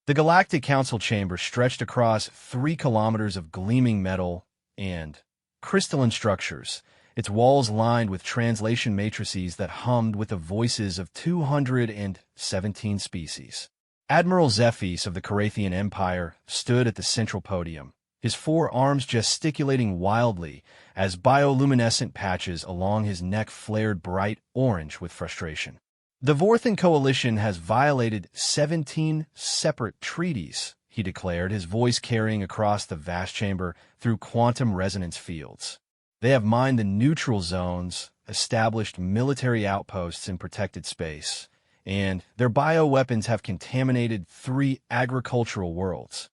The Galactic Council chamber stretched across 3 kilometers of gleaming metal and crystalline structures, its walls lined with translation matrices that hummed with the voices of 217 species. Admiral Zephys of the Carathian Empire stood at the central podium, his 4 arms gesticulating wildly as bioluminescent patches along his neck flared bright orange with frustration. The Vorthan Coalition has violated 17 separate treaties, he declared, his voice carrying across the vast chamber through quantum resonance fields. They have mined the neutral zones, established military outposts in protected space, and their bioweapons have contaminated 3 agricultural worlds.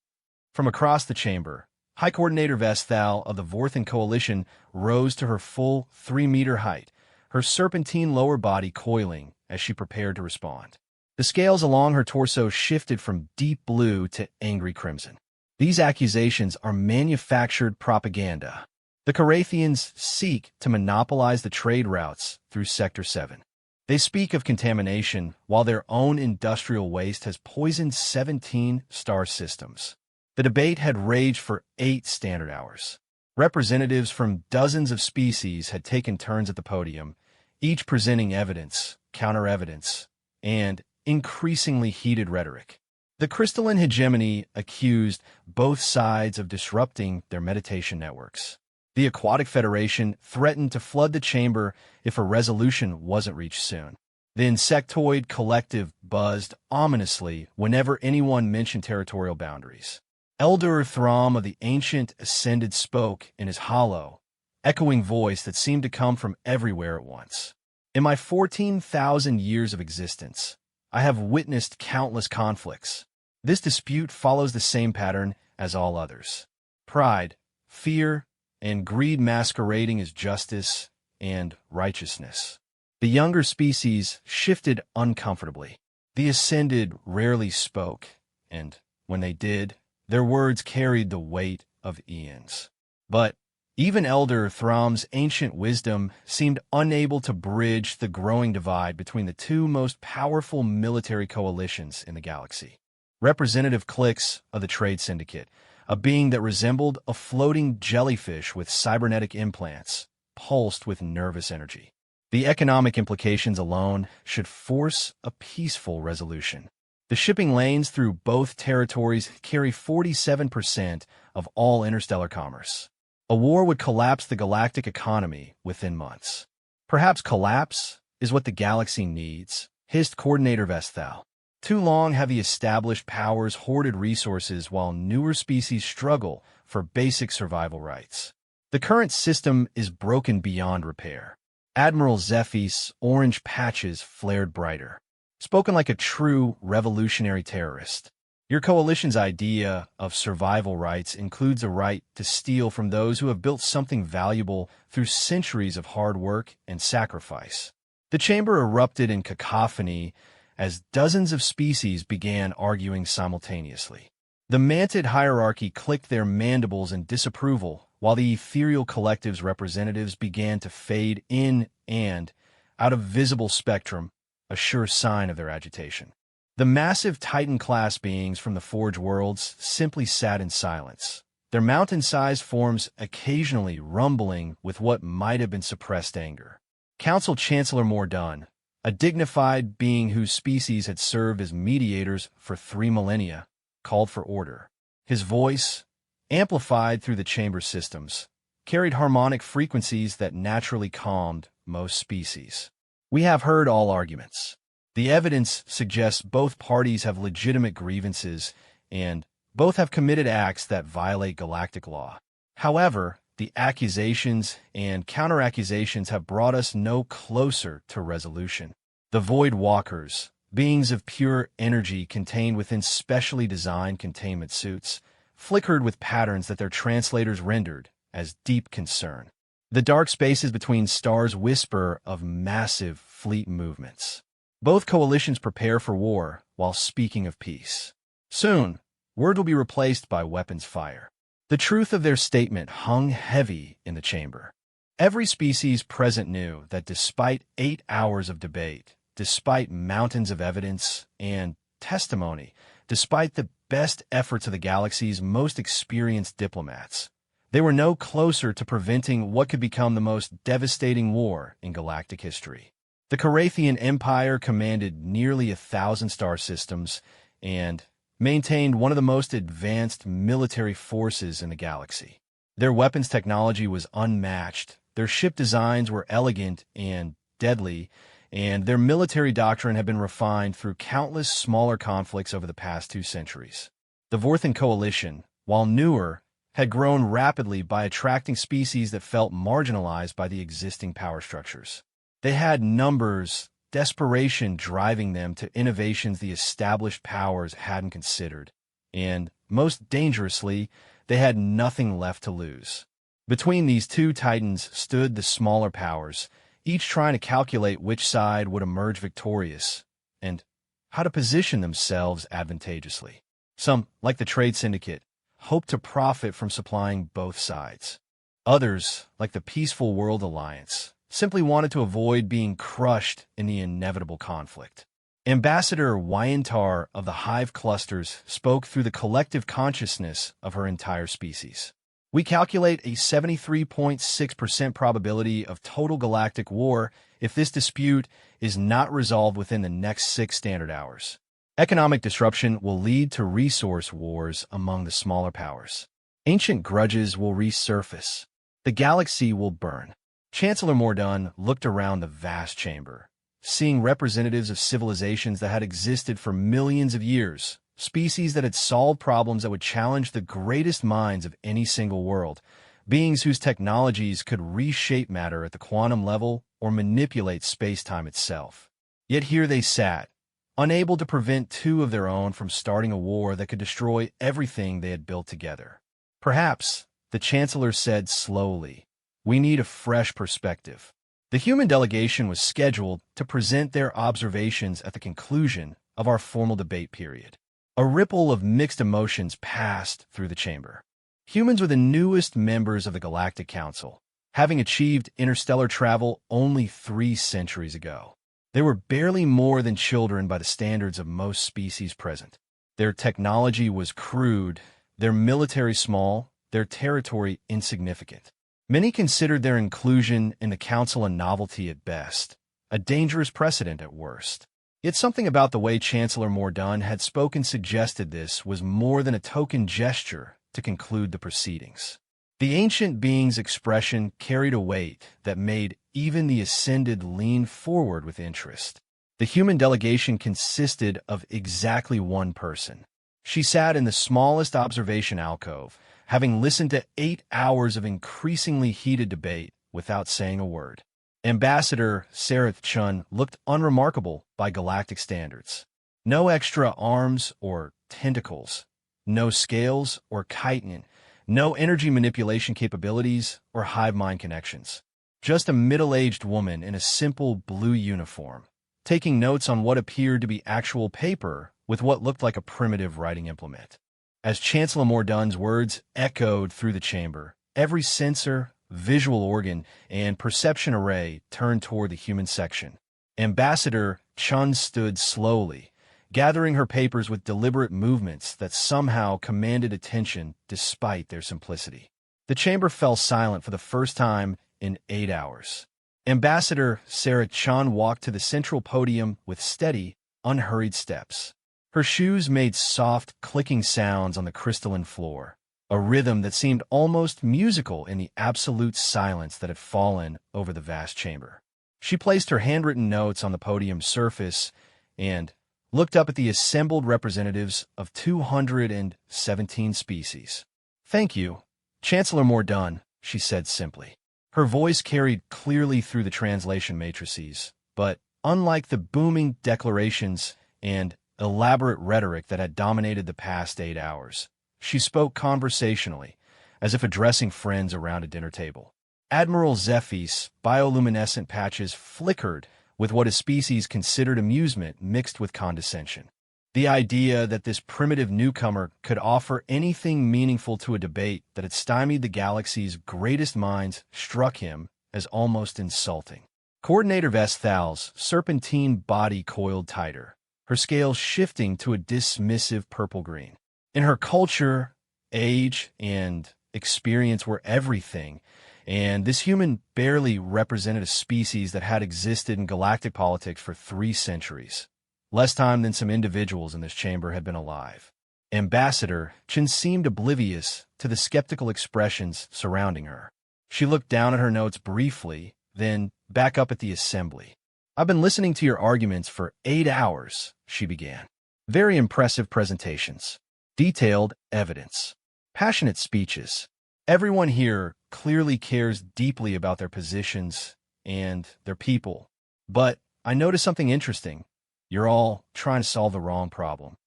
From across the chamber, High Coordinator Vesthal of the Vorthan Coalition rose to her full 3-meter height, her serpentine lower body coiling as she prepared to respond. The scales along her torso shifted from deep blue to angry crimson. These accusations are manufactured propaganda. The Carathians seek to monopolize the trade routes through Sector 7. They speak of contamination while their own industrial waste has poisoned 17 star systems. The debate had raged for 8 standard hours. Representatives from dozens of species had taken turns at the podium, each presenting evidence, counter-evidence, and increasingly heated rhetoric. The crystalline hegemony accused both sides of disrupting their meditation networks. The Aquatic Federation threatened to flood the chamber if a resolution wasn't reached soon. The Insectoid Collective buzzed ominously whenever anyone mentioned territorial boundaries. Elder Throm of the Ancient Ascended spoke in his hollow, echoing voice that seemed to come from everywhere at once. In my 14,000 years of existence, I have witnessed countless conflicts. This dispute follows the same pattern as all others. Pride, fear, and greed masquerading as justice and righteousness. The younger species shifted uncomfortably. The Ascended rarely spoke, and when they did, their words carried the weight of eons. But even Elder Throm's ancient wisdom seemed unable to bridge the growing divide between the 2 most powerful military coalitions in the galaxy. Representative Clix of the Trade Syndicate, a being that resembled a floating jellyfish with cybernetic implants, pulsed with nervous energy. The economic implications alone should force a peaceful resolution. The shipping lanes through both territories carry 47% of all interstellar commerce. A war would collapse the galactic economy within months. Perhaps collapse is what the galaxy needs, hissed Coordinator Vesthal. Too long have the established powers hoarded resources while newer species struggle for basic survival rights. The current system is broken beyond repair. Admiral Zephys' orange patches flared brighter. Spoken like a true revolutionary terrorist. Your coalition's idea of survival rights includes a right to steal from those who have built something valuable through centuries of hard work and sacrifice. The chamber erupted in cacophony as dozens of species began arguing simultaneously. The mantid hierarchy clicked their mandibles in disapproval, while the ethereal collective's representatives began to fade in and out of visible spectrum, a sure sign of their agitation. The massive Titan-class beings from the Forge worlds simply sat in silence, their mountain-sized forms occasionally rumbling with what might have been suppressed anger. Council Chancellor Mordun, a dignified being whose species had served as mediators for 3 millennia, called for order. His voice, amplified through the chamber systems, carried harmonic frequencies that naturally calmed most species. We have heard all arguments. The evidence suggests both parties have legitimate grievances and both have committed acts that violate galactic law. However, the accusations and counter-accusations have brought us no closer to resolution. The Void Walkers, beings of pure energy contained within specially designed containment suits, flickered with patterns that their translators rendered as deep concern. The dark spaces between stars whisper of massive fleet movements. Both coalitions prepare for war while speaking of peace. Soon, word will be replaced by weapons fire. The truth of their statement hung heavy in the chamber. Every species present knew that despite 8 hours of debate, despite mountains of evidence and testimony, despite the best efforts of the galaxy's most experienced diplomats. They were no closer to preventing what could become the most devastating war in galactic history. The Carathian Empire commanded nearly 1,000 star systems and maintained one of the most advanced military forces in the galaxy. Their weapons technology was unmatched, their ship designs were elegant and deadly, and their military doctrine had been refined through countless smaller conflicts over the past 2 centuries. The Vorthan Coalition, while newer, had grown rapidly by attracting species that felt marginalized by the existing power structures. They had numbers, desperation driving them to innovations the established powers hadn't considered, and, most dangerously, they had nothing left to lose. Between these two titans stood the smaller powers, each trying to calculate which side would emerge victorious, and how to position themselves advantageously. Some, like the Trade Syndicate, hoped to profit from supplying both sides. Others, like the Peaceful World Alliance, simply wanted to avoid being crushed in the inevitable conflict. Ambassador Wyantar of the Hive Clusters spoke through the collective consciousness of her entire species. We calculate a 73.6% probability of total galactic war if this dispute is not resolved within the next 6 standard hours. Economic disruption will lead to resource wars among the smaller powers. Ancient grudges will resurface. The galaxy will burn. Chancellor Mordun looked around the vast chamber, seeing representatives of civilizations that had existed for millions of years, species that had solved problems that would challenge the greatest minds of any single world, beings whose technologies could reshape matter at the quantum level or manipulate space-time itself. Yet here they sat, unable to prevent 2 of their own from starting a war that could destroy everything they had built together. Perhaps, the Chancellor said slowly, we need a fresh perspective. The human delegation was scheduled to present their observations at the conclusion of our formal debate period. A ripple of mixed emotions passed through the chamber. Humans were the newest members of the Galactic Council, having achieved interstellar travel only 3 centuries ago. They were barely more than children by the standards of most species present. Their technology was crude, their military small, their territory insignificant. Many considered their inclusion in the Council a novelty at best, a dangerous precedent at worst. Yet something about the way Chancellor Mordun had spoken suggested this was more than a token gesture to conclude the proceedings. The ancient being's expression carried a weight that made even the Ascended lean forward with interest. The human delegation consisted of exactly 1 person. She sat in the smallest observation alcove, having listened to 8 hours of increasingly heated debate without saying a word. Ambassador Sareth Chun looked unremarkable by galactic standards. No extra arms or tentacles, no scales or chitin, no energy manipulation capabilities or hive mind connections. Just a middle-aged woman in a simple blue uniform, taking notes on what appeared to be actual paper with what looked like a primitive writing implement. As Chancellor Mordun's words echoed through the chamber, every sensor, visual organ, and perception array turned toward the human section. Ambassador Chun stood slowly, gathering her papers with deliberate movements that somehow commanded attention despite their simplicity. The chamber fell silent for the first time in 8 hours. Ambassador Sarah Chun walked to the central podium with steady, unhurried steps. Her shoes made soft, clicking sounds on the crystalline floor, a rhythm that seemed almost musical in the absolute silence that had fallen over the vast chamber. She placed her handwritten notes on the podium's surface and looked up at the assembled representatives of 217 species. "Thank you, Chancellor Mordun," she said simply. Her voice carried clearly through the translation matrices, but unlike the booming declarations and elaborate rhetoric that had dominated the past 8 hours, she spoke conversationally, as if addressing friends around a dinner table. Admiral Zephys' bioluminescent patches flickered with what his species considered amusement mixed with condescension. The idea that this primitive newcomer could offer anything meaningful to a debate that had stymied the galaxy's greatest minds struck him as almost insulting. Coordinator Vesthal's serpentine body coiled tighter, her scales shifting to a dismissive purple-green. In her culture, age and experience were everything, and this human barely represented a species that had existed in galactic politics for 3 centuries. Less time than some individuals in this chamber had been alive. Ambassador Chen seemed oblivious to the skeptical expressions surrounding her. She looked down at her notes briefly, then back up at the assembly. "I've been listening to your arguments for 8 hours," she began. "Very impressive presentations. Detailed evidence. Passionate speeches. Everyone here clearly cares deeply about their positions and their people. But I noticed something interesting. You're all trying to solve the wrong problem."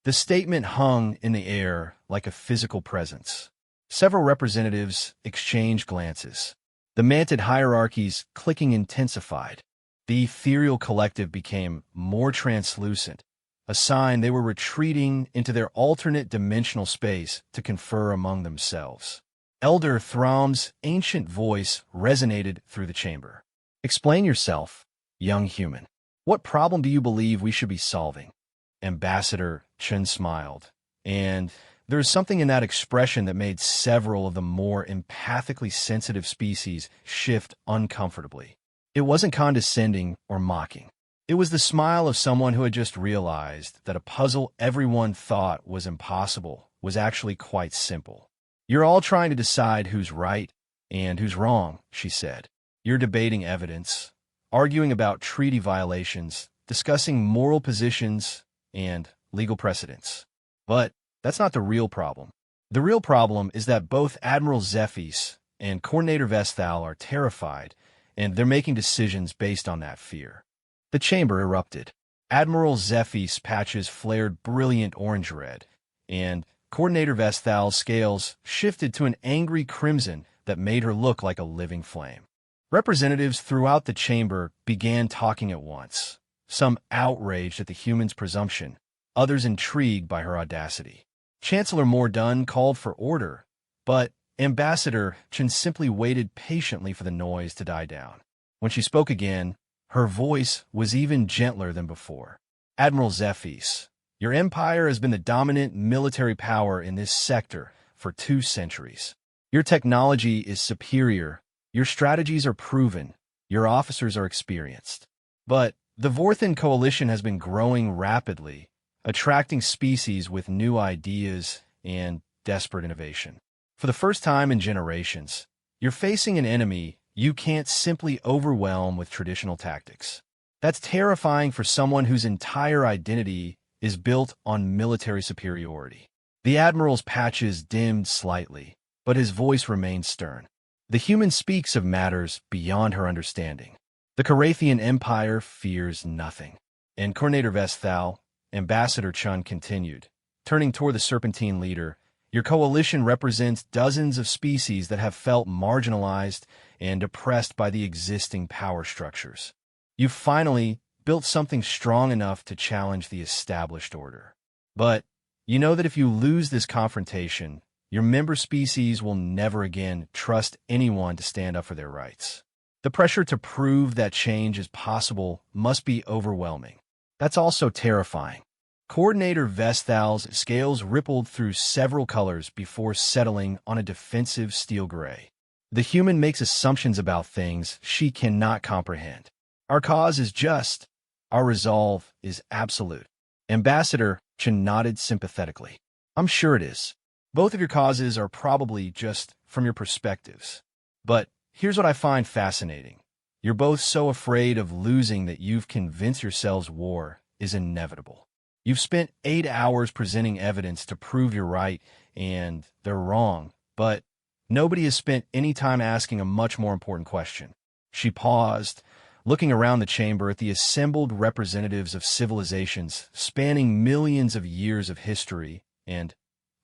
The statement hung in the air like a physical presence. Several representatives exchanged glances. The manted hierarchy's clicking intensified. The ethereal collective became more translucent, a sign they were retreating into their alternate dimensional space to confer among themselves. Elder Thraum's ancient voice resonated through the chamber. "Explain yourself, young human. What problem do you believe we should be solving?" Ambassador Chen smiled, and there was something in that expression that made several of the more empathically sensitive species shift uncomfortably. It wasn't condescending or mocking. It was the smile of someone who had just realized that a puzzle everyone thought was impossible was actually quite simple. "You're all trying to decide who's right and who's wrong," she said. "You're debating evidence, arguing about treaty violations, discussing moral positions and legal precedents. But that's not the real problem. The real problem is that both Admiral Zephyrs and Coordinator Vestal are terrified, and they're making decisions based on that fear." The chamber erupted. Admiral Zephyrs' patches flared brilliant orange-red, and Coordinator Vestal's scales shifted to an angry crimson that made her look like a living flame. Representatives throughout the chamber began talking at once, some outraged at the human's presumption, others intrigued by her audacity. Chancellor Mordun called for order, but Ambassador Chen simply waited patiently for the noise to die down. When she spoke again, her voice was even gentler than before. "Admiral Zephyrs, your empire has been the dominant military power in this sector for 2 centuries. Your technology is superior, your strategies are proven, your officers are experienced. But the Vorthan coalition has been growing rapidly, attracting species with new ideas and desperate innovation. For the first time in generations, you're facing an enemy you can't simply overwhelm with traditional tactics. That's terrifying for someone whose entire identity is built on military superiority." The Admiral's patches dimmed slightly, but his voice remained stern. "The human speaks of matters beyond her understanding. The Carathian Empire fears nothing." And Coordinator Vestal, Ambassador Chun continued, turning toward the Serpentine leader, "Your coalition represents dozens of species that have felt marginalized and oppressed by the existing power structures. You've finally built something strong enough to challenge the established order. But you know that if you lose this confrontation, your member species will never again trust anyone to stand up for their rights. The pressure to prove that change is possible must be overwhelming. That's also terrifying." Coordinator Vestal's scales rippled through several colors before settling on a defensive steel gray. "The human makes assumptions about things she cannot comprehend. Our cause is just. Our resolve is absolute." Ambassador Chen nodded sympathetically. "I'm sure it is. Both of your causes are probably just from your perspectives. But here's what I find fascinating. You're both so afraid of losing that you've convinced yourselves war is inevitable. You've spent 8 hours presenting evidence to prove you're right and they're wrong, but nobody has spent any time asking a much more important question." She paused, looking around the chamber at the assembled representatives of civilizations spanning millions of years of history and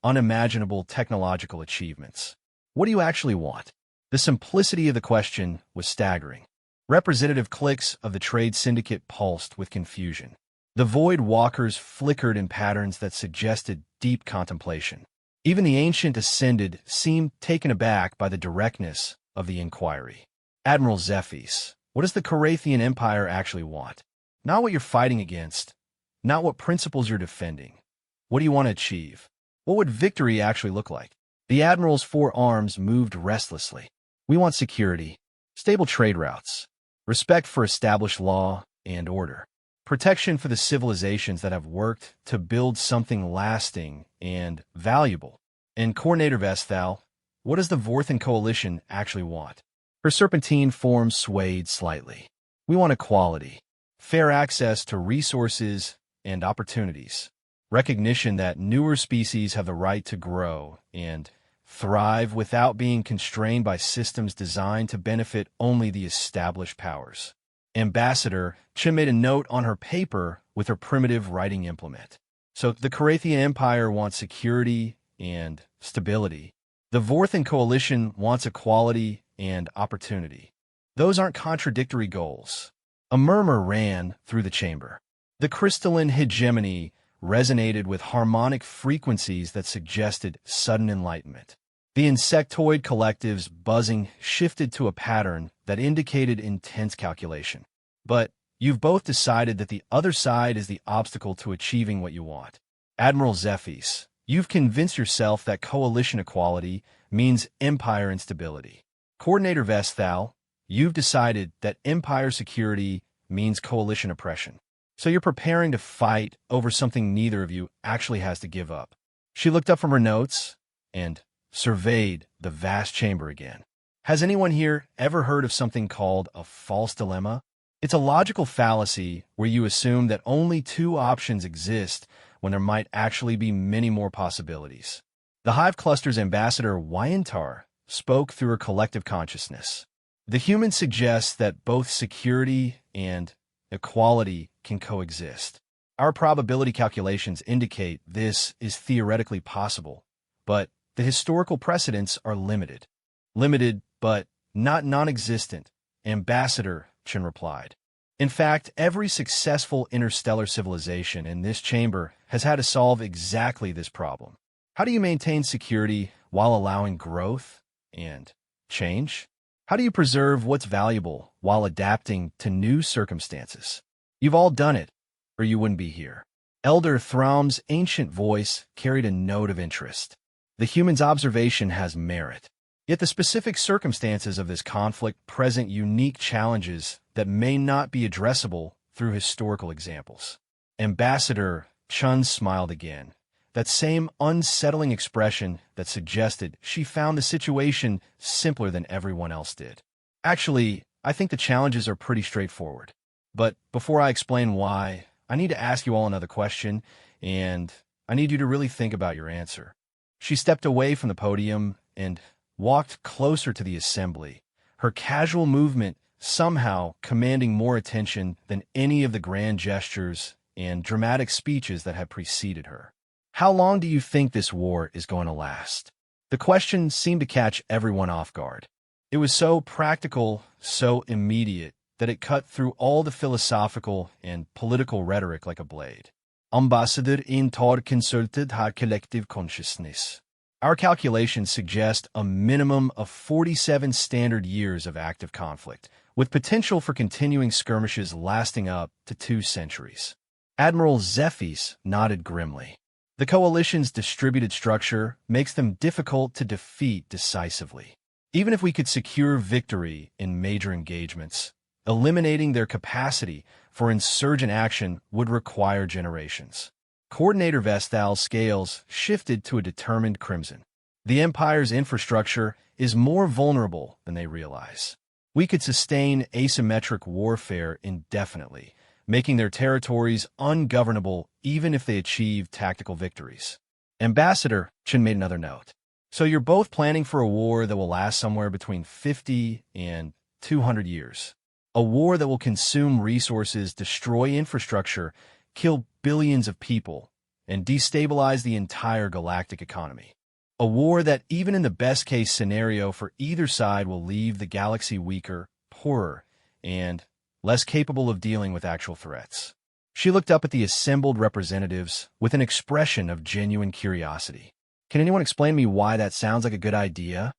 unimaginable technological achievements. "What do you actually want?" The simplicity of the question was staggering. Representative clicks of the trade syndicate pulsed with confusion. The void walkers flickered in patterns that suggested deep contemplation. Even the ancient ascended seemed taken aback by the directness of the inquiry. "Admiral Zephyrs, what does the Carathian Empire actually want? Not what you're fighting against, not what principles you're defending. What do you want to achieve? What would victory actually look like? The Admiral's four arms moved restlessly. We want security, stable trade routes, respect for established law and order, protection for the civilizations that have worked to build something lasting and valuable. And Coordinator Vestal, what does the Vorthan Coalition actually want? Her serpentine form swayed slightly. We want equality, fair access to resources and opportunities, recognition that newer species have the right to grow and thrive without being constrained by systems designed to benefit only the established powers. Ambassador Chen made a note on her paper with her primitive writing implement. So the Carathian Empire wants security and stability. The Vorthan Coalition wants equality and opportunity. Those aren't contradictory goals. A murmur ran through the chamber. The crystalline hegemony resonated with harmonic frequencies that suggested sudden enlightenment. The insectoid collective's buzzing shifted to a pattern that indicated intense calculation. But you've both decided that the other side is the obstacle to achieving what you want. Admiral Zephys, you've convinced yourself that coalition equality means empire instability. Coordinator Vestal, you've decided that empire security means coalition oppression. So you're preparing to fight over something neither of you actually has to give up. She looked up from her notes and surveyed the vast chamber again. Has anyone here ever heard of something called a false dilemma? It's a logical fallacy where you assume that only two options exist when there might actually be many more possibilities. The Hive Cluster's ambassador, Wyantar, spoke through her collective consciousness. The human suggests that both security and equality can coexist. Our probability calculations indicate this is theoretically possible, but the historical precedents are limited. Limited, but not non-existent, Ambassador Chen replied. In fact, every successful interstellar civilization in this chamber has had to solve exactly this problem. How do you maintain security while allowing growth and change? How do you preserve what's valuable while adapting to new circumstances? You've all done it, or you wouldn't be here. Elder Thraum's ancient voice carried a note of interest. The human's observation has merit. Yet the specific circumstances of this conflict present unique challenges that may not be addressable through historical examples. Ambassador Chun smiled again, that same unsettling expression that suggested she found the situation simpler than everyone else did. Actually, I think the challenges are pretty straightforward. But before I explain why, I need to ask you all another question, and I need you to really think about your answer. She stepped away from the podium and walked closer to the assembly, her casual movement somehow commanding more attention than any of the grand gestures and dramatic speeches that had preceded her. How long do you think this war is going to last? The question seemed to catch everyone off guard. It was so practical, so immediate, that it cut through all the philosophical and political rhetoric like a blade. Ambassador in tar consulted her collective consciousness. Our calculations suggest a minimum of 47 standard years of active conflict, with potential for continuing skirmishes lasting up to 2 centuries. Admiral Zephys nodded grimly. The coalition's distributed structure makes them difficult to defeat decisively. Even if we could secure victory in major engagements, eliminating their capacity for insurgent action would require generations. Coordinator Vestal's scales shifted to a determined crimson. The Empire's infrastructure is more vulnerable than they realize. We could sustain asymmetric warfare indefinitely, making their territories ungovernable even if they achieve tactical victories. Ambassador Chen made another note. So you're both planning for a war that will last somewhere between 50 and 200 years. A war that will consume resources, destroy infrastructure, kill billions of people, and destabilize the entire galactic economy. A war that, even in the best-case scenario for either side, will leave the galaxy weaker, poorer, and less capable of dealing with actual threats. She looked up at the assembled representatives with an expression of genuine curiosity. Can anyone explain to me why that sounds like a good idea?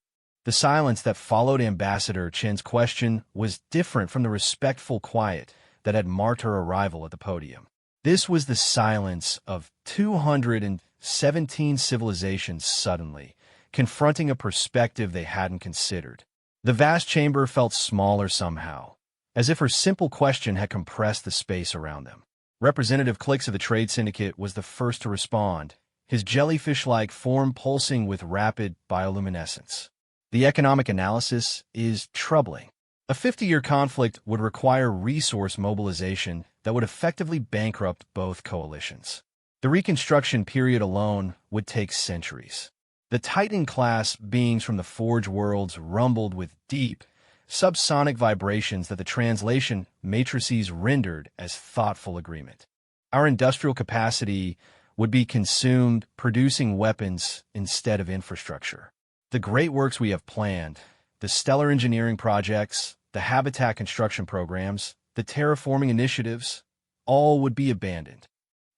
The silence that followed Ambassador Chen's question was different from the respectful quiet that had marked her arrival at the podium. This was the silence of 200 17 civilizations suddenly, confronting a perspective they hadn't considered. The vast chamber felt smaller somehow, as if her simple question had compressed the space around them. Representative Clicks of the Trade Syndicate was the first to respond, his jellyfish-like form pulsing with rapid bioluminescence. The economic analysis is troubling. A 50-year conflict would require resource mobilization that would effectively bankrupt both coalitions. The reconstruction period alone would take centuries. The Titan-class beings from the Forge worlds rumbled with deep, subsonic vibrations that the translation matrices rendered as thoughtful agreement. Our industrial capacity would be consumed producing weapons instead of infrastructure. The great works we have planned, the stellar engineering projects, the habitat construction programs, the terraforming initiatives, all would be abandoned.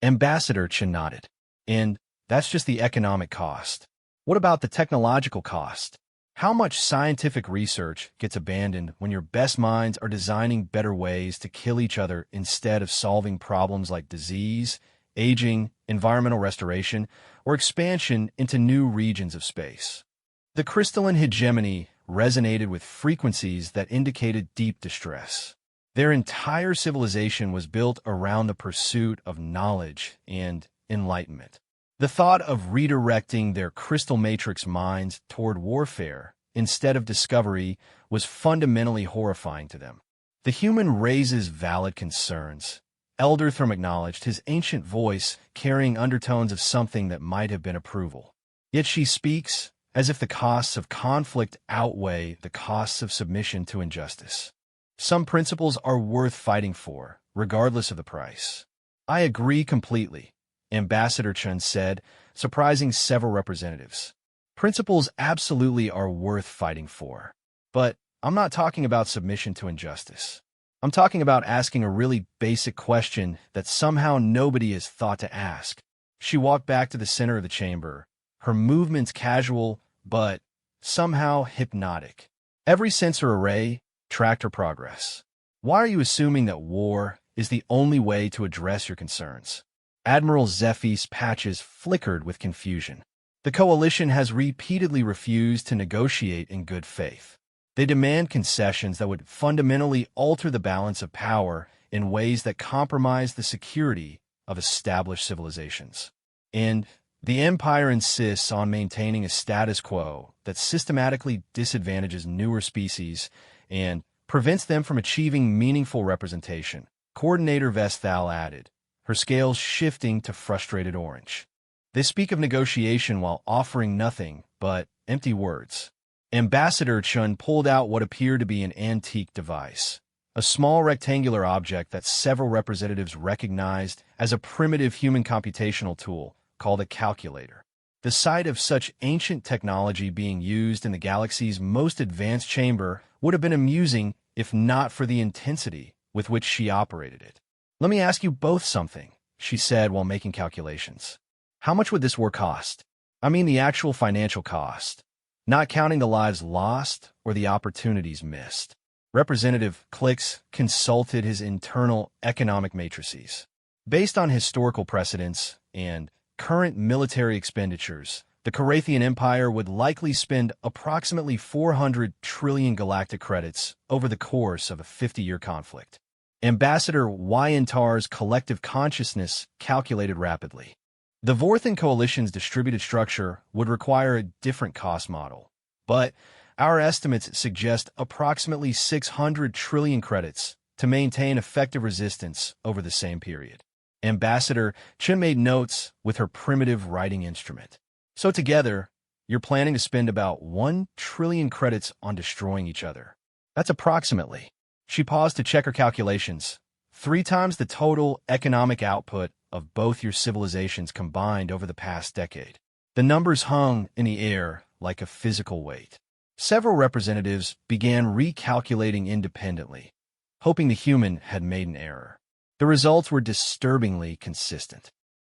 Ambassador Chen nodded. And that's just the economic cost. What about the technological cost? How much scientific research gets abandoned when your best minds are designing better ways to kill each other instead of solving problems like disease, aging, environmental restoration, or expansion into new regions of space? The crystalline hegemony resonated with frequencies that indicated deep distress. Their entire civilization was built around the pursuit of knowledge and enlightenment. The thought of redirecting their crystal matrix minds toward warfare instead of discovery was fundamentally horrifying to them. The human raises valid concerns. Elderthrum acknowledged, his ancient voice carrying undertones of something that might have been approval. Yet she speaks as if the costs of conflict outweigh the costs of submission to injustice. Some principles are worth fighting for, regardless of the price. I agree completely, Ambassador Chen said, surprising several representatives. Principles absolutely are worth fighting for. But I'm not talking about submission to injustice. I'm talking about asking a really basic question that somehow nobody has thought to ask. She walked back to the center of the chamber, her movements casual, but somehow hypnotic. Every sensor array tracked her progress. Why are you assuming that war is the only way to address your concerns? Admiral Zephy's patches flickered with confusion. The coalition has repeatedly refused to negotiate in good faith. They demand concessions that would fundamentally alter the balance of power in ways that compromise the security of established civilizations. And the Empire insists on maintaining a status quo that systematically disadvantages newer species and prevents them from achieving meaningful representation, Coordinator Vestal added, her scales shifting to frustrated orange. They speak of negotiation while offering nothing but empty words. Ambassador Chun pulled out what appeared to be an antique device, a small rectangular object that several representatives recognized as a primitive human computational tool called a calculator. The sight of such ancient technology being used in the galaxy's most advanced chamber would have been amusing if not for the intensity with which she operated it. Let me ask you both something, she said while making calculations. How much would this war cost? I mean the actual financial cost, not counting the lives lost or the opportunities missed. Representative Clicks consulted his internal economic matrices. Based on historical precedents and current military expenditures, the Carathian Empire would likely spend approximately 400 trillion galactic credits over the course of a 50-year conflict. Ambassador Wyantar's collective consciousness calculated rapidly. The Vorthan Coalition's distributed structure would require a different cost model, but our estimates suggest approximately 600 trillion credits to maintain effective resistance over the same period. Ambassador Chen made notes with her primitive writing instrument. So together, you're planning to spend about 1 trillion credits on destroying each other. That's approximately. She paused to check her calculations. 3 times the total economic output of both your civilizations combined over the past decade. The numbers hung in the air like a physical weight. Several representatives began recalculating independently, hoping the human had made an error. The results were disturbingly consistent.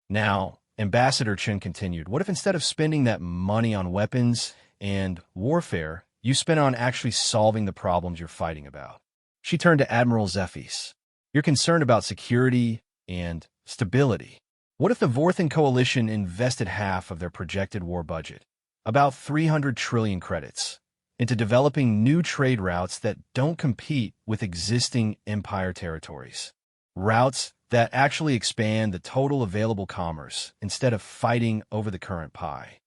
Now, Ambassador Chen continued, what if instead of spending that money on weapons and warfare, you spent on actually solving the problems you're fighting about? She turned to Admiral Zephys. You're concerned about security and stability. What if the Vorthan Coalition invested half of their projected war budget, about 300 trillion credits, into developing new trade routes that don't compete with existing Empire territories? Routes that actually expand the total available commerce instead of fighting over the current pie.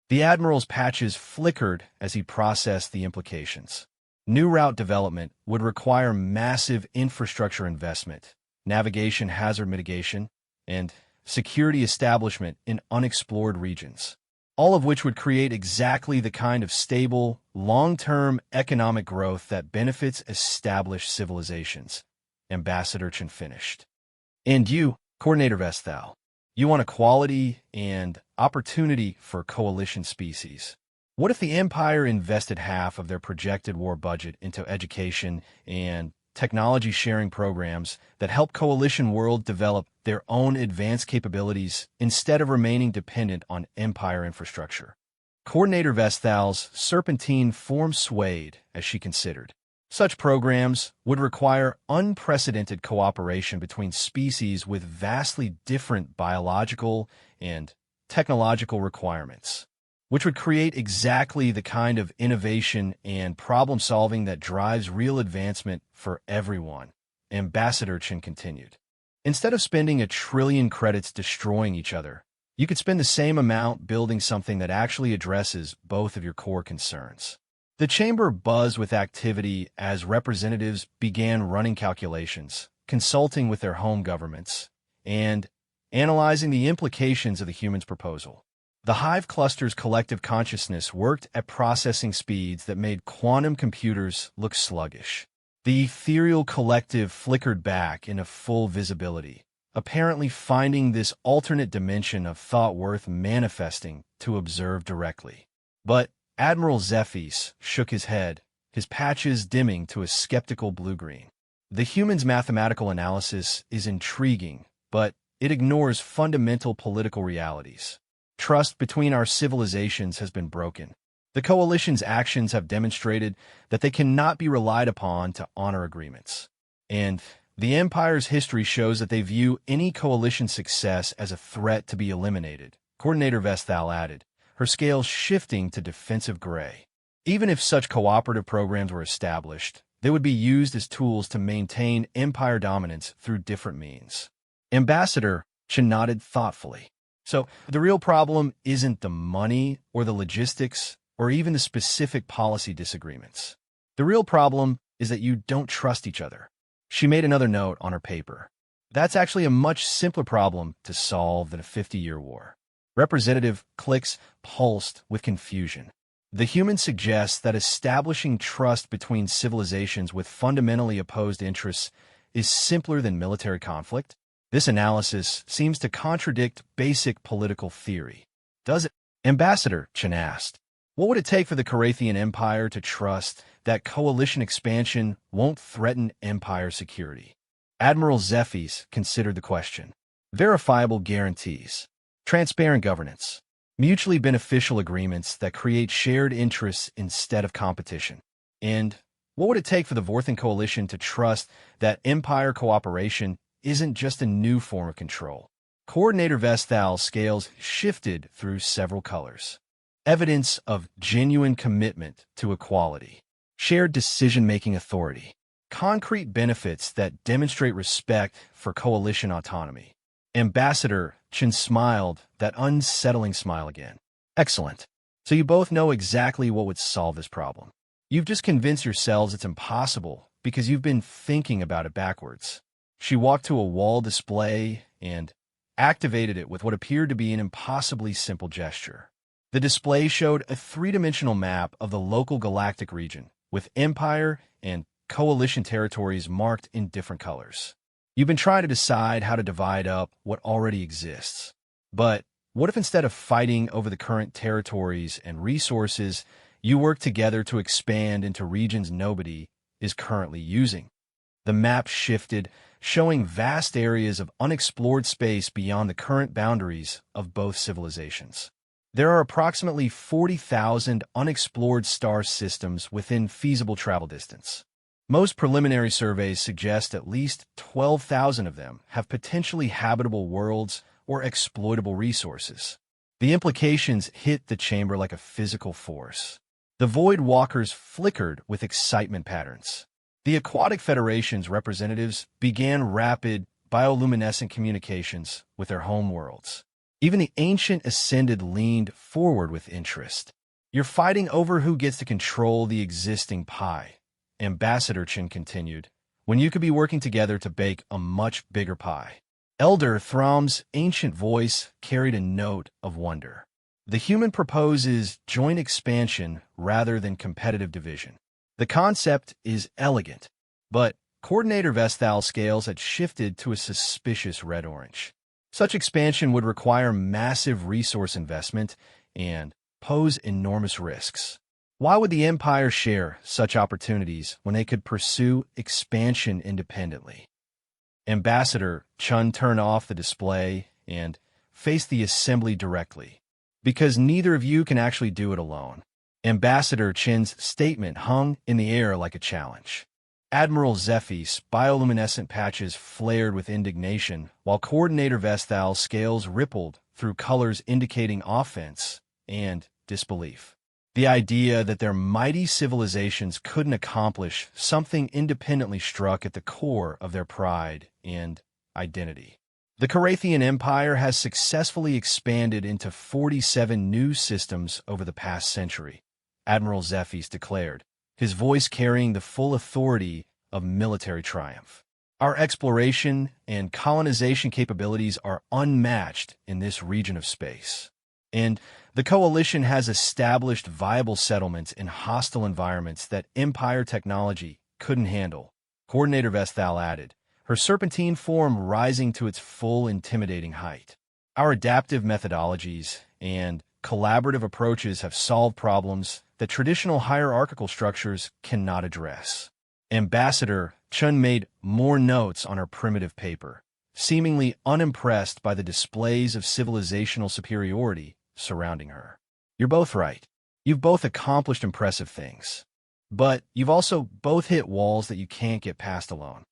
The Admiral's patches flickered as he processed the implications. New route development would require massive infrastructure investment, navigation hazard mitigation, and security establishment in unexplored regions, all of which would create exactly the kind of stable, long-term economic growth that benefits established civilizations. Ambassador Chen finished. And you, Coordinator Vestal, you want equality and opportunity for coalition species. What if the Empire invested half of their projected war budget into education and technology-sharing programs that help coalition world develop their own advanced capabilities instead of remaining dependent on Empire infrastructure? Coordinator Vestal's serpentine form swayed as she considered. Such programs would require unprecedented cooperation between species with vastly different biological and technological requirements, which would create exactly the kind of innovation and problem-solving that drives real advancement for everyone. Ambassador Chen continued. Instead of spending 1 trillion credits destroying each other, you could spend the same amount building something that actually addresses both of your core concerns. The chamber buzzed with activity as representatives began running calculations, consulting with their home governments, and analyzing the implications of the humans' proposal. The Hive cluster's collective consciousness worked at processing speeds that made quantum computers look sluggish. The ethereal collective flickered back into full visibility, apparently finding this alternate dimension of thought worth manifesting to observe directly. But Admiral Zephys shook his head, his patches dimming to a skeptical blue-green. The human's mathematical analysis is intriguing, but it ignores fundamental political realities. Trust between our civilizations has been broken. The Coalition's actions have demonstrated that they cannot be relied upon to honor agreements. And the Empire's history shows that they view any Coalition success as a threat to be eliminated, Coordinator Vestal added, her scales shifting to defensive gray. Even if such cooperative programs were established, they would be used as tools to maintain Empire dominance through different means. Ambassador Chen nodded thoughtfully. So, the real problem isn't the money or the logistics or even the specific policy disagreements. The real problem is that you don't trust each other. She made another note on her paper. That's actually a much simpler problem to solve than a 50-year war. Representative Clicks pulsed with confusion. The human suggests that establishing trust between civilizations with fundamentally opposed interests is simpler than military conflict. This analysis seems to contradict basic political theory. Does it? Ambassador Chen asked. What would it take for the Carathian Empire to trust that coalition expansion won't threaten Empire security? Admiral Zephys considered the question. Verifiable guarantees. Transparent governance. Mutually beneficial agreements that create shared interests instead of competition. And what would it take for the Vorthan Coalition to trust that Empire cooperation isn't just a new form of control? Coordinator Vestal's scales shifted through several colors. Evidence of genuine commitment to equality. Shared decision-making authority. Concrete benefits that demonstrate respect for coalition autonomy. Ambassador Chen smiled, that unsettling smile again. Excellent. So you both know exactly what would solve this problem. You've just convinced yourselves it's impossible because you've been thinking about it backwards. She walked to a wall display and activated it with what appeared to be an impossibly simple gesture. The display showed a three-dimensional map of the local galactic region, with Empire and Coalition territories marked in different colors. You've been trying to decide how to divide up what already exists. But what if instead of fighting over the current territories and resources, you work together to expand into regions nobody is currently using? The map shifted, showing vast areas of unexplored space beyond the current boundaries of both civilizations. There are approximately 40,000 unexplored star systems within feasible travel distance. Most preliminary surveys suggest at least 12,000 of them have potentially habitable worlds or exploitable resources. The implications hit the chamber like a physical force. The Void Walkers flickered with excitement patterns. The Aquatic Federation's representatives began rapid, bioluminescent communications with their homeworlds. Even the Ancient Ascended leaned forward with interest. "You're fighting over who gets to control the existing pie," Ambassador Chen continued, "when you could be working together to bake a much bigger pie." Elder Throm's ancient voice carried a note of wonder. "The human proposes joint expansion rather than competitive division. The concept is elegant, but Coordinator Vesthal's scales had shifted to a suspicious red-orange. Such expansion would require massive resource investment and pose enormous risks. Why would the Empire share such opportunities when they could pursue expansion independently?" Ambassador Chun turned off the display and faced the assembly directly. "Because neither of you can actually do it alone." Ambassador Chin's statement hung in the air like a challenge. Admiral Zephyr's bioluminescent patches flared with indignation, while Coordinator Vesthal's scales rippled through colors indicating offense and disbelief. The idea that their mighty civilizations couldn't accomplish something independently struck at the core of their pride and identity. The Carathian Empire has successfully expanded into 47 new systems over the past century, Admiral Zephys declared, his voice carrying the full authority of military triumph. "Our exploration and colonization capabilities are unmatched in this region of space. And the Coalition has established viable settlements in hostile environments that Empire technology couldn't handle," Coordinator Vesthal added, her serpentine form rising to its full intimidating height. "Our adaptive methodologies and collaborative approaches have solved problems that traditional hierarchical structures cannot address." Ambassador Chun made more notes on her primitive paper, seemingly unimpressed by the displays of civilizational superiority surrounding her. "You're both right. You've both accomplished impressive things. But you've also both hit walls that you can't get past alone."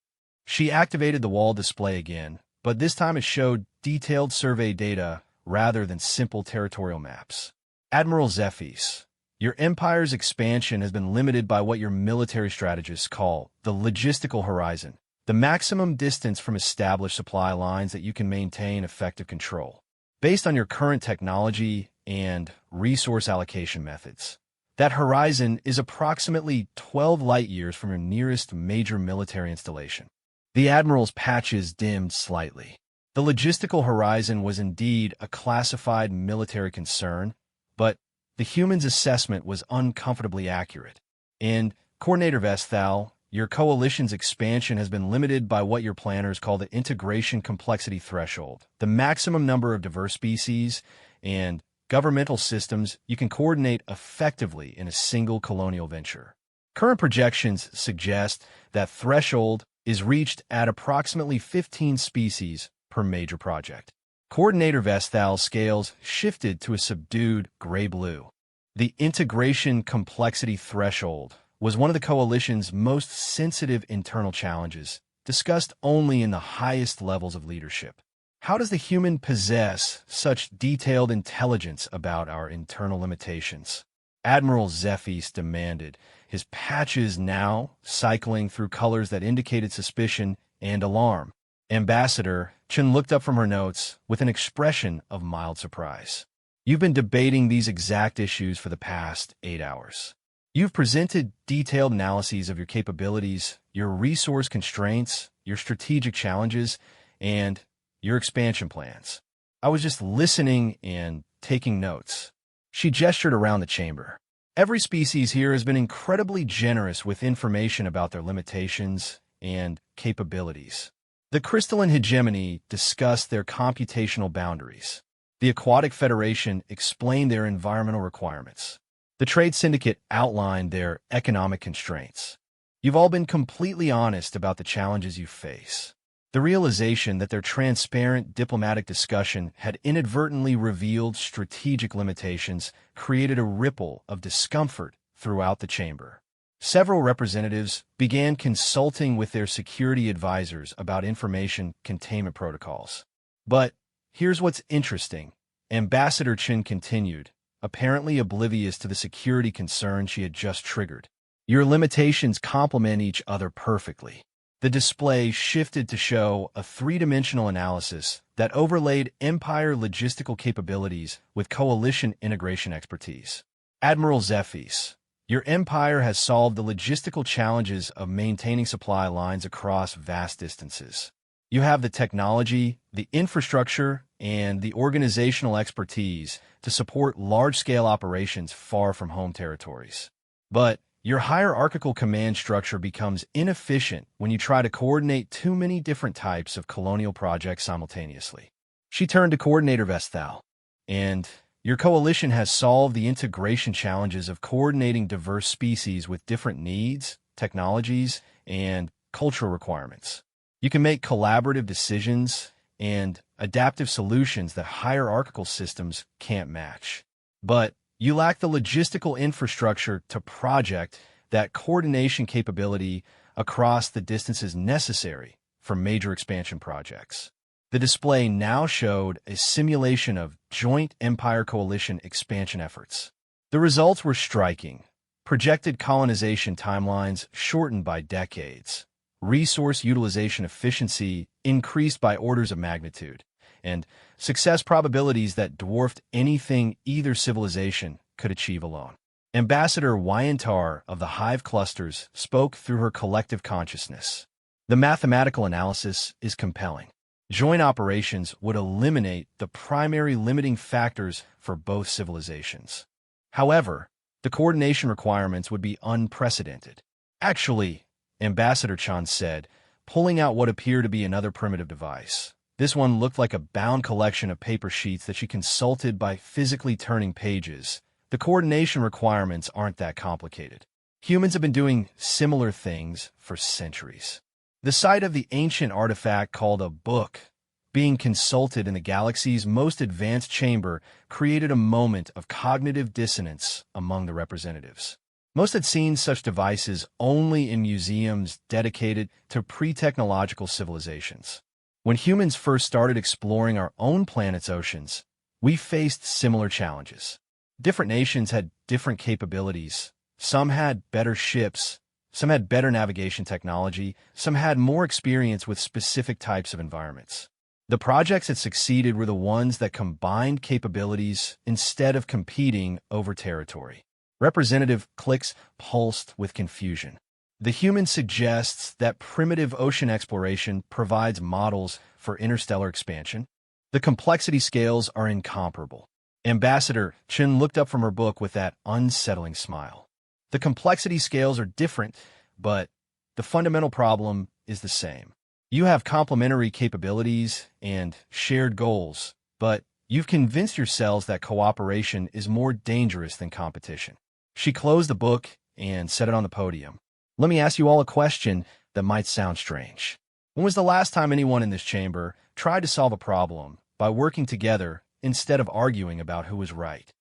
She activated the wall display again, but this time it showed detailed survey data rather than simple territorial maps. "Admiral Zephys, your empire's expansion has been limited by what your military strategists call the logistical horizon, the maximum distance from established supply lines that you can maintain effective control. Based on your current technology and resource allocation methods, that horizon is approximately 12 light-years from your nearest major military installation." The Admiral's patches dimmed slightly. The logistical horizon was indeed a classified military concern, but the human's assessment was uncomfortably accurate. "And, Coordinator Vesthal, your Coalition's expansion has been limited by what your planners call the integration complexity threshold, the maximum number of diverse species and governmental systems you can coordinate effectively in a single colonial venture. Current projections suggest that threshold is reached at approximately 15 species per major project." Coordinator Vesthal's scales shifted to a subdued gray-blue. The integration complexity threshold was one of the Coalition's most sensitive internal challenges, discussed only in the highest levels of leadership. "How does the human possess such detailed intelligence about our internal limitations?" Admiral Zephys demanded, his patches now cycling through colors that indicated suspicion and alarm. Ambassador Chen looked up from her notes with an expression of mild surprise. "You've been debating these exact issues for the past 8 hours. You've presented detailed analyses of your capabilities, your resource constraints, your strategic challenges, and your expansion plans. I was just listening and taking notes." She gestured around the chamber. "Every species here has been incredibly generous with information about their limitations and capabilities. The crystalline hegemony discussed their computational boundaries. The Aquatic Federation explained their environmental requirements. The Trade Syndicate outlined their economic constraints. You've all been completely honest about the challenges you face. The realization that their transparent diplomatic discussion had inadvertently revealed strategic limitations created a ripple of discomfort throughout the chamber. Several representatives began consulting with their security advisors about information containment protocols. But here's what's interesting. Ambassador Chin continued, apparently oblivious to the security concern she had just triggered. Your limitations complement each other perfectly. The display shifted to show a three-dimensional analysis that overlaid Empire logistical capabilities with Coalition integration expertise. Admiral Zephys, your Empire has solved the logistical challenges of maintaining supply lines across vast distances. You have the technology, the infrastructure, and the organizational expertise to support large-scale operations far from home territories. But your hierarchical command structure becomes inefficient when you try to coordinate too many different types of colonial projects simultaneously. She turned to Coordinator Vesthal, and your coalition has solved the integration challenges of coordinating diverse species with different needs, technologies, and cultural requirements. You can make collaborative decisions and adaptive solutions that hierarchical systems can't match. But you lack the logistical infrastructure to project that coordination capability across the distances necessary for major expansion projects. The display now showed a simulation of joint Empire Coalition expansion efforts. The results were striking. Projected colonization timelines shortened by decades. Resource utilization efficiency increased by orders of magnitude, and success probabilities that dwarfed anything either civilization could achieve alone. Ambassador Wyantar of the Hive Clusters spoke through her collective consciousness. The mathematical analysis is compelling. Joint operations would eliminate the primary limiting factors for both civilizations. However, the coordination requirements would be unprecedented. Actually, Ambassador Chan said, pulling out what appeared to be another primitive device. This one looked like a bound collection of paper sheets that she consulted by physically turning pages. The coordination requirements aren't that complicated. Humans have been doing similar things for centuries. The sight of the ancient artifact called a book being consulted in the galaxy's most advanced chamber created a moment of cognitive dissonance among the representatives. Most had seen such devices only in museums dedicated to pre-technological civilizations. When humans first started exploring our own planet's oceans, we faced similar challenges. Different nations had different capabilities. Some had better ships, some had better navigation technology, some had more experience with specific types of environments. The projects that succeeded were the ones that combined capabilities instead of competing over territory. Representative clicks pulsed with confusion. The human suggests that primitive ocean exploration provides models for interstellar expansion. The complexity scales are incomparable. Ambassador Chin looked up from her book with that unsettling smile. The complexity scales are different, but the fundamental problem is the same. You have complementary capabilities and shared goals, but you've convinced yourselves that cooperation is more dangerous than competition. She closed the book and set it on the podium. Let me ask you all a question that might sound strange. When was the last time anyone in this chamber tried to solve a problem by working together instead of arguing about who was right?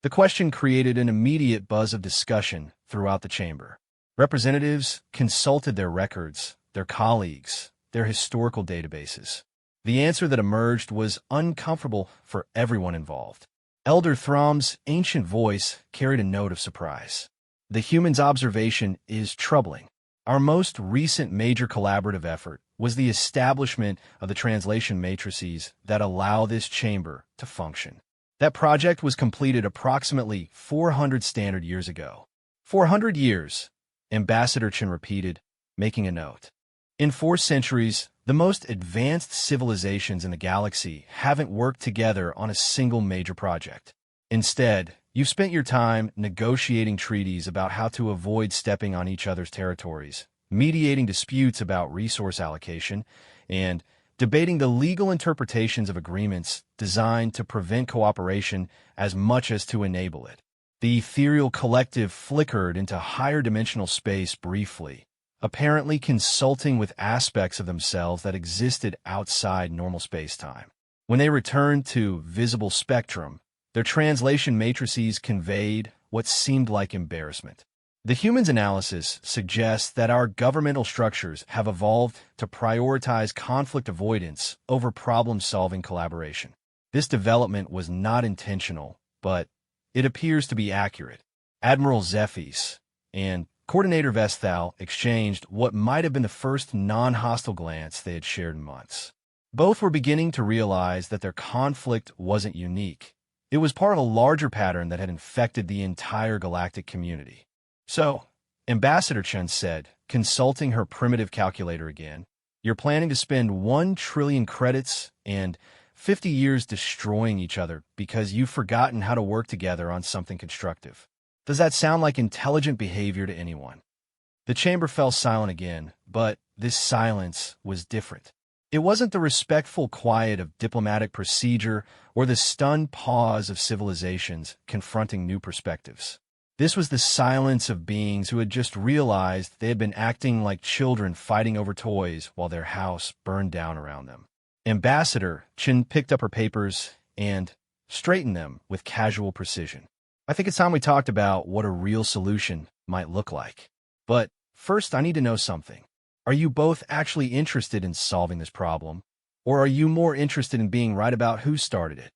The question created an immediate buzz of discussion throughout the chamber. Representatives consulted their records, their colleagues, their historical databases. The answer that emerged was uncomfortable for everyone involved. Elder Throm's ancient voice carried a note of surprise. The human's observation is troubling. Our most recent major collaborative effort was the establishment of the translation matrices that allow this chamber to function. That project was completed approximately 400 standard years ago. 400 years, Ambassador Chin repeated, making a note. In 4 centuries, the most advanced civilizations in the galaxy haven't worked together on a single major project. Instead, you've spent your time negotiating treaties about how to avoid stepping on each other's territories, mediating disputes about resource allocation, and debating the legal interpretations of agreements designed to prevent cooperation as much as to enable it. The ethereal collective flickered into higher dimensional space briefly, apparently consulting with aspects of themselves that existed outside normal space-time. When they returned to visible spectrum, their translation matrices conveyed what seemed like embarrassment. The human's analysis suggests that our governmental structures have evolved to prioritize conflict avoidance over problem-solving collaboration. This development was not intentional, but it appears to be accurate. Admiral Zephyrs and Coordinator Vesthal exchanged what might have been the first non-hostile glance they had shared in months. Both were beginning to realize that their conflict wasn't unique. It was part of a larger pattern that had infected the entire galactic community. So, Ambassador Chen said, consulting her primitive calculator again, "You're planning to spend 1 trillion credits and 50 years destroying each other because you've forgotten how to work together on something constructive. Does that sound like intelligent behavior to anyone?" The chamber fell silent again, but this silence was different. It wasn't the respectful quiet of diplomatic procedure or the stunned pause of civilizations confronting new perspectives. This was the silence of beings who had just realized they had been acting like children fighting over toys while their house burned down around them. Ambassador Chen picked up her papers and straightened them with casual precision. "I think it's time we talked about what a real solution might look like. But first, I need to know something. Are you both actually interested in solving this problem, or are you more interested in being right about who started it?"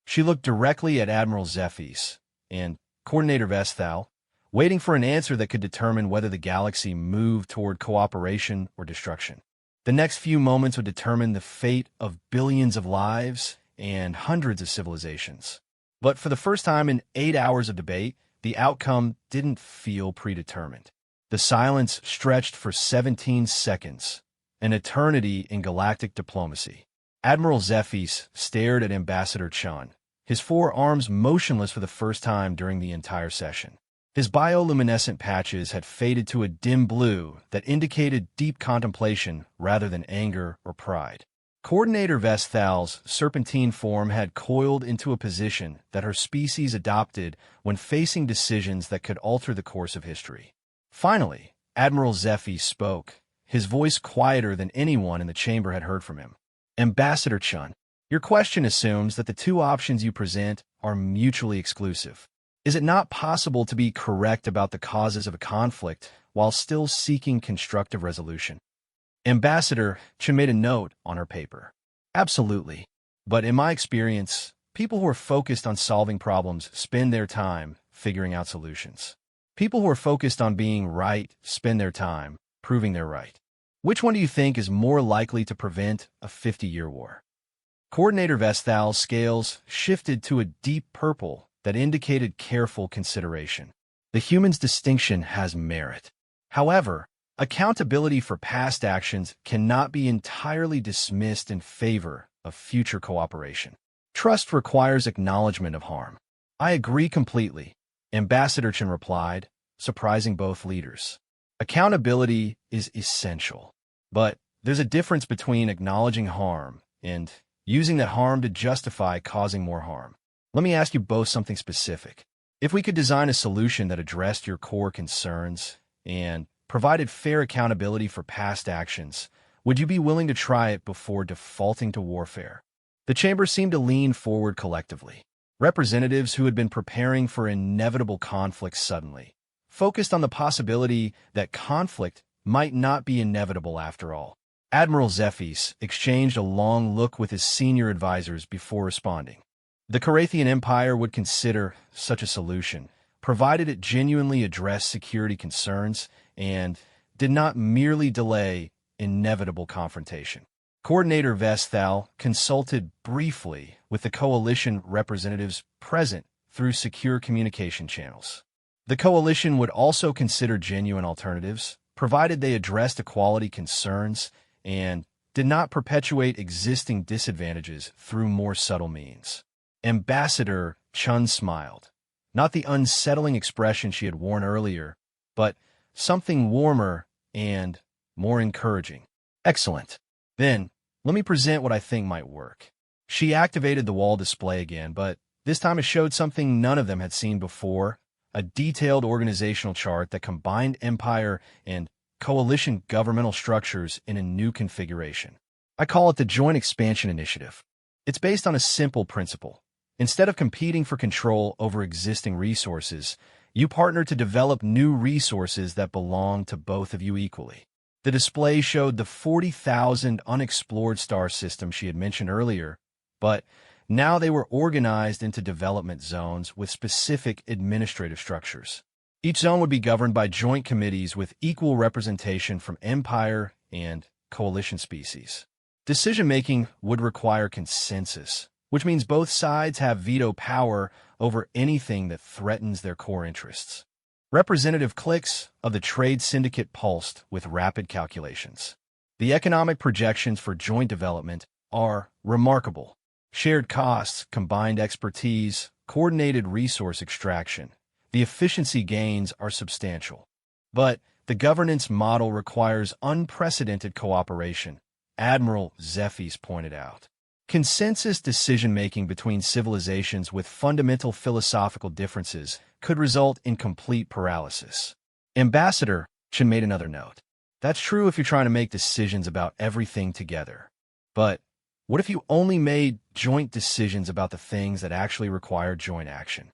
She looked directly at Admiral Zephyrs and Coordinator Vesthal, waiting for an answer that could determine whether the galaxy moved toward cooperation or destruction. The next few moments would determine the fate of billions of lives and hundreds of civilizations. But for the first time in 8 hours of debate, the outcome didn't feel predetermined. The silence stretched for 17 seconds, an eternity in galactic diplomacy. Admiral Zephyrs stared at Ambassador Chen, his 4 arms motionless for the first time during the entire session. His bioluminescent patches had faded to a dim blue that indicated deep contemplation rather than anger or pride. Coordinator Vesthal's serpentine form had coiled into a position that her species adopted when facing decisions that could alter the course of history. Finally, Admiral Zephyrs spoke, his voice quieter than anyone in the chamber had heard from him. "Ambassador Chen, your question assumes that the 2 options you present are mutually exclusive. Is it not possible to be correct about the causes of a conflict while still seeking constructive resolution?" Ambassador Chen made a note on her paper. "Absolutely. But in my experience, people who are focused on solving problems spend their time figuring out solutions. People who are focused on being right spend their time proving they're right. Which one do you think is more likely to prevent a 50-year war?" Coordinator Vesthal's scales shifted to a deep purple that indicated careful consideration. "The human's distinction has merit. However, accountability for past actions cannot be entirely dismissed in favor of future cooperation. Trust requires acknowledgement of harm." "I agree completely," Ambassador Chen replied, surprising both leaders. "Accountability is essential. But there's a difference between acknowledging harm and using that harm to justify causing more harm. Let me ask you both something specific. If we could design a solution that addressed your core concerns and provided fair accountability for past actions, would you be willing to try it before defaulting to warfare?" The chamber seemed to lean forward collectively. Representatives who had been preparing for inevitable conflict suddenly focused on the possibility that conflict might not be inevitable after all. Admiral Zephyrs exchanged a long look with his senior advisors before responding. The Carathian Empire would consider such a solution, provided it genuinely addressed security concerns and did not merely delay inevitable confrontation. Coordinator Vesthal consulted briefly with the coalition representatives present through secure communication channels. The coalition would also consider genuine alternatives, provided they addressed equality concerns and did not perpetuate existing disadvantages through more subtle means. Ambassador Chen smiled, not the unsettling expression she had worn earlier, but something warmer and more encouraging. "Excellent. Then, let me present what I think might work." She activated the wall display again, but this time it showed something none of them had seen before, a detailed organizational chart that combined Empire and coalition governmental structures in a new configuration. "I call it the Joint Expansion Initiative. It's based on a simple principle. Instead of competing for control over existing resources, you partner to develop new resources that belong to both of you equally." The display showed the 40,000 unexplored star system she had mentioned earlier, but Now they were organized into development zones with specific administrative structures. Each zone would be governed by joint committees with equal representation from Empire and coalition species. Decision-making would require consensus, which means both sides have veto power over anything that threatens their core interests. Representative cliques of the trade syndicate pulsed with rapid calculations. The economic projections for joint development are remarkable. Shared costs, combined expertise, coordinated resource extraction. The efficiency gains are substantial. But the governance model requires unprecedented cooperation, Admiral Zephyrs pointed out. Consensus decision-making between civilizations with fundamental philosophical differences could result in complete paralysis. Ambassador Chen made another note. That's true if you're trying to make decisions about everything together. But what if you only made joint decisions about the things that actually require joint action?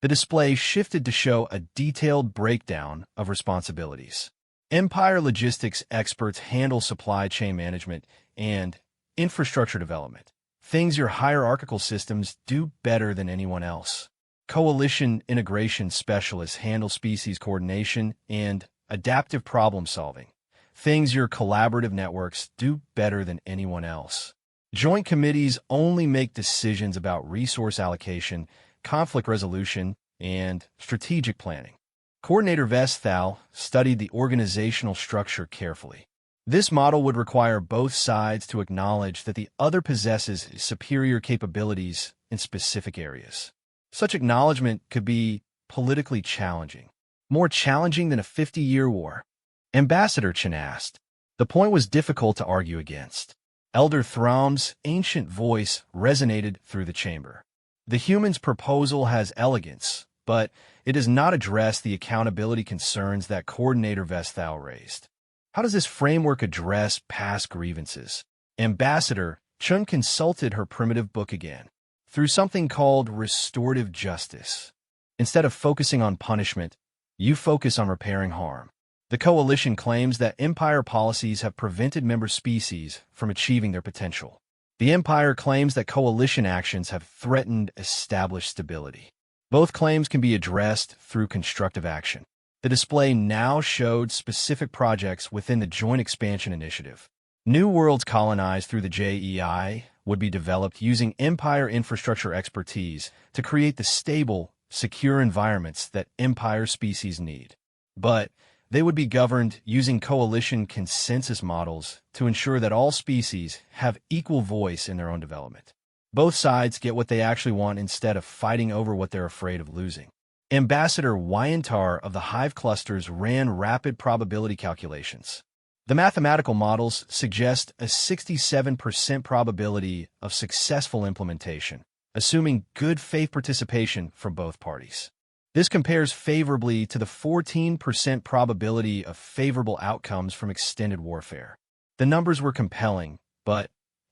The display shifted to show a detailed breakdown of responsibilities. Empire logistics experts handle supply chain management and infrastructure development, things your hierarchical systems do better than anyone else. Coalition integration specialists handle species coordination and adaptive problem-solving, things your collaborative networks do better than anyone else. Joint committees only make decisions about resource allocation, conflict resolution, and strategic planning. Coordinator Vesthal studied the organizational structure carefully. This model would require both sides to acknowledge that the other possesses superior capabilities in specific areas. Such acknowledgement could be politically challenging, more challenging than a 50-year war. Ambassador Chen asked. The point was difficult to argue against. Elder Thraum's ancient voice resonated through the chamber. The human's proposal has elegance, but it does not address the accountability concerns that Coordinator Vesthal raised. How does this framework address past grievances? Ambassador Chen consulted her primitive book again. Through something called restorative justice. Instead of focusing on punishment, you focus on repairing harm. The coalition claims that Empire policies have prevented member species from achieving their potential. The Empire claims that coalition actions have threatened established stability. Both claims can be addressed through constructive action. The display now showed specific projects within the Joint Expansion Initiative. New worlds colonized through the JEI would be developed using Empire infrastructure expertise to create the stable, secure environments that Empire species need. But they would be governed using coalition consensus models to ensure that all species have equal voice in their own development. Both sides get what they actually want instead of fighting over what they're afraid of losing. Ambassador Wyantar of the Hive clusters ran rapid probability calculations. The mathematical models suggest a 67% probability of successful implementation, assuming good faith participation from both parties. This compares favorably to the 14% probability of favorable outcomes from extended warfare. The numbers were compelling, but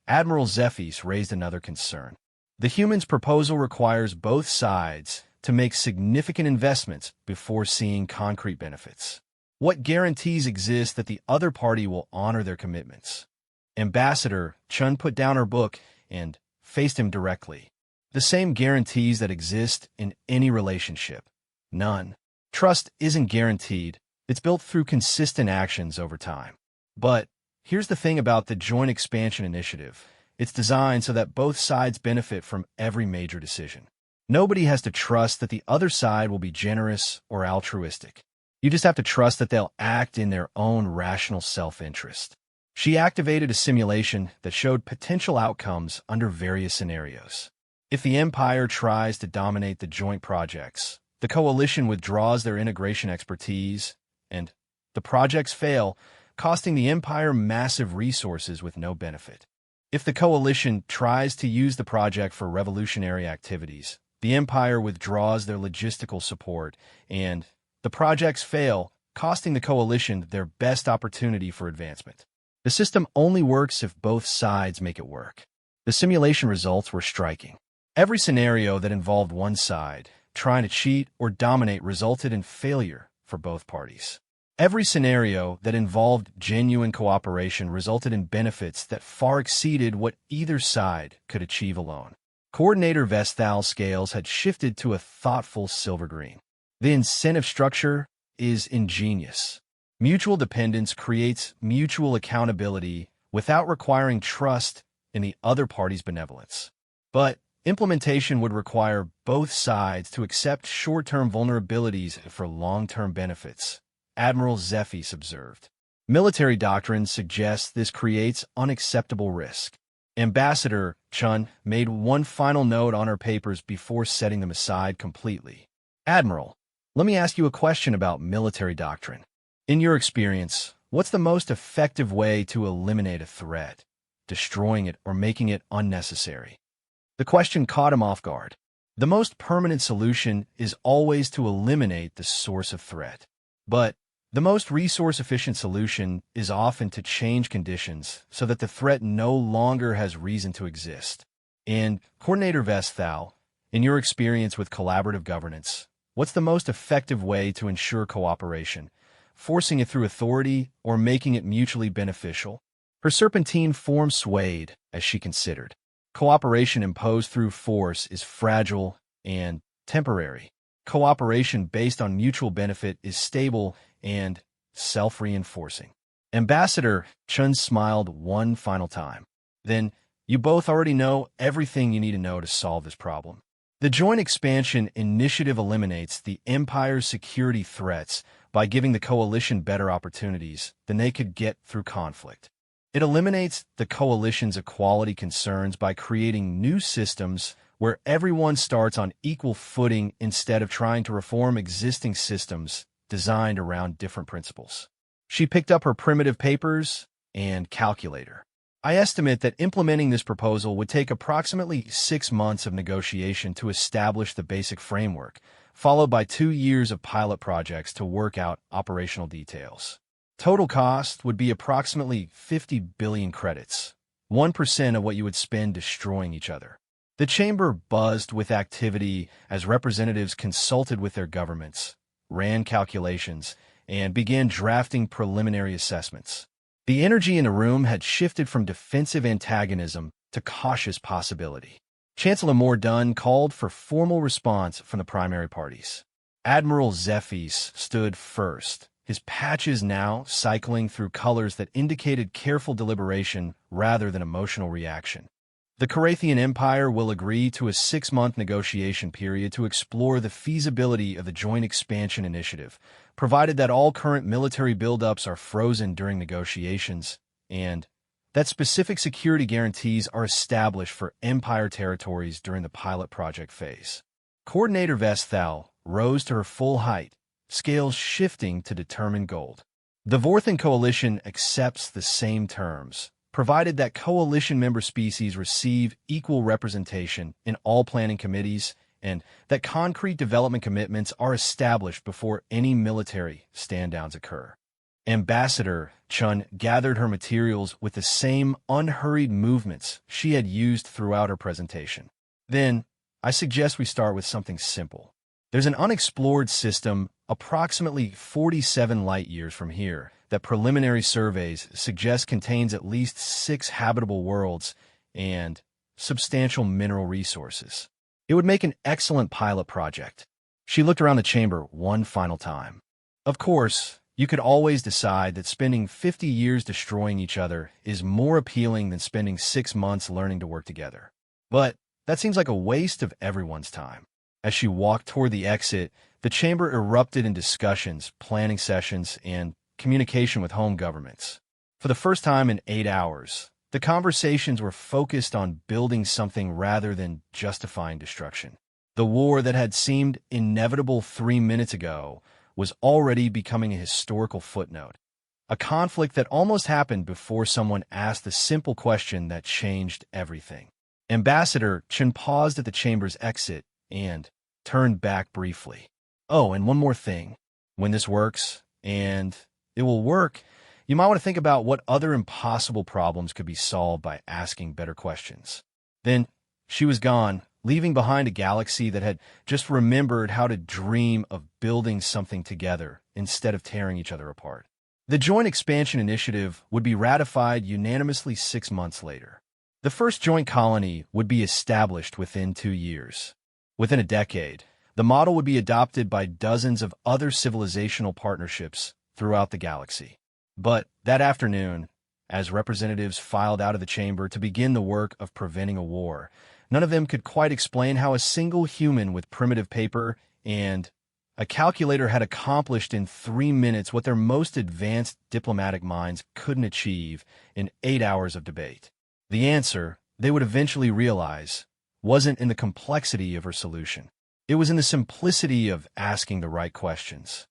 Admiral Zephyrs raised another concern. The human's proposal requires both sides to make significant investments before seeing concrete benefits. What guarantees exist that the other party will honor their commitments? Ambassador Chen put down her book and faced him directly. The same guarantees that exist in any relationship. None. Trust isn't guaranteed. It's built through consistent actions over time. But here's the thing about the Joint Expansion Initiative. It's designed so that both sides benefit from every major decision. Nobody has to trust that the other side will be generous or altruistic. You just have to trust that they'll act in their own rational self-interest. She activated a simulation that showed potential outcomes under various scenarios. If the Empire tries to dominate the joint projects, the coalition withdraws their integration expertise, and the projects fail, costing the Empire massive resources with no benefit. If the coalition tries to use the project for revolutionary activities, the Empire withdraws their logistical support, and the projects fail, costing the coalition their best opportunity for advancement. The system only works if both sides make it work. The simulation results were striking. Every scenario that involved one side trying to cheat or dominate resulted in failure for both parties. Every scenario that involved genuine cooperation resulted in benefits that far exceeded what either side could achieve alone. Coordinator Vesthal's scales had shifted to a thoughtful silver green. The incentive structure is ingenious. Mutual dependence creates mutual accountability without requiring trust in the other party's benevolence. But implementation would require both sides to accept short-term vulnerabilities for long-term benefits, Admiral Zephys observed. Military doctrine suggests this creates unacceptable risk. Ambassador Chun made one final note on her papers before setting them aside completely. Admiral, let me ask you a question about military doctrine. In your experience, what's the most effective way to eliminate a threat? Destroying it or making it unnecessary? The question caught him off guard. The most permanent solution is always to eliminate the source of threat. But the most resource-efficient solution is often to change conditions so that the threat no longer has reason to exist. And, Coordinator Vesthal, in your experience with collaborative governance, what's the most effective way to ensure cooperation? Forcing it through authority or making it mutually beneficial? Her serpentine form swayed as she considered. Cooperation imposed through force is fragile and temporary. Cooperation based on mutual benefit is stable and self-reinforcing. Ambassador Chun smiled one final time. Then, you both already know everything you need to know to solve this problem. The Joint Expansion Initiative eliminates the Empire's security threats by giving the Coalition better opportunities than they could get through conflict. It eliminates the Coalition's equality concerns by creating new systems where everyone starts on equal footing instead of trying to reform existing systems designed around different principles. She picked up her primitive papers and calculator. I estimate that implementing this proposal would take approximately 6 months of negotiation to establish the basic framework, followed by 2 years of pilot projects to work out operational details. Total cost would be approximately 50 billion credits, 1% of what you would spend destroying each other. The chamber buzzed with activity as representatives consulted with their governments, ran calculations, and began drafting preliminary assessments. The energy in the room had shifted from defensive antagonism to cautious possibility. Chancellor Mordun called for formal response from the primary parties. Admiral Zephys stood first, his patches now cycling through colors that indicated careful deliberation rather than emotional reaction. The Carathian Empire will agree to a 6-month negotiation period to explore the feasibility of the Joint Expansion Initiative, provided that all current military buildups are frozen during negotiations, and that specific security guarantees are established for Empire territories during the pilot project phase. Coordinator Vesthal rose to her full height, scales shifting to determine gold. The Vorthan Coalition accepts the same terms, provided that coalition member species receive equal representation in all planning committees and that concrete development commitments are established before any military stand-downs occur. Ambassador Chun gathered her materials with the same unhurried movements she had used throughout her presentation. Then, I suggest we start with something simple. There's an unexplored system approximately 47 light-years from here that preliminary surveys suggest contains at least 6 habitable worlds and substantial mineral resources. It would make an excellent pilot project. She looked around the chamber one final time. Of course, you could always decide that spending 50 years destroying each other is more appealing than spending 6 months learning to work together. But that seems like a waste of everyone's time. As she walked toward the exit, the chamber erupted in discussions, planning sessions, and communication with home governments. For the first time in 8 hours, the conversations were focused on building something rather than justifying destruction. The war that had seemed inevitable 3 minutes ago was already becoming a historical footnote, a conflict that almost happened before someone asked the simple question that changed everything. Ambassador Chun paused at the chamber's exit and turned back briefly. Oh, and one more thing. When this works, and it will work, you might want to think about what other impossible problems could be solved by asking better questions. Then she was gone, leaving behind a galaxy that had just remembered how to dream of building something together instead of tearing each other apart. The Joint Expansion Initiative would be ratified unanimously 6 months later. The first joint colony would be established within 2 years. Within a decade, the model would be adopted by dozens of other civilizational partnerships throughout the galaxy. But that afternoon, as representatives filed out of the chamber to begin the work of preventing a war, none of them could quite explain how a single human with primitive paper and a calculator had accomplished in 3 minutes what their most advanced diplomatic minds couldn't achieve in 8 hours of debate. The answer, they would eventually realize, wasn't in the complexity of her solution. It was in the simplicity of asking the right questions.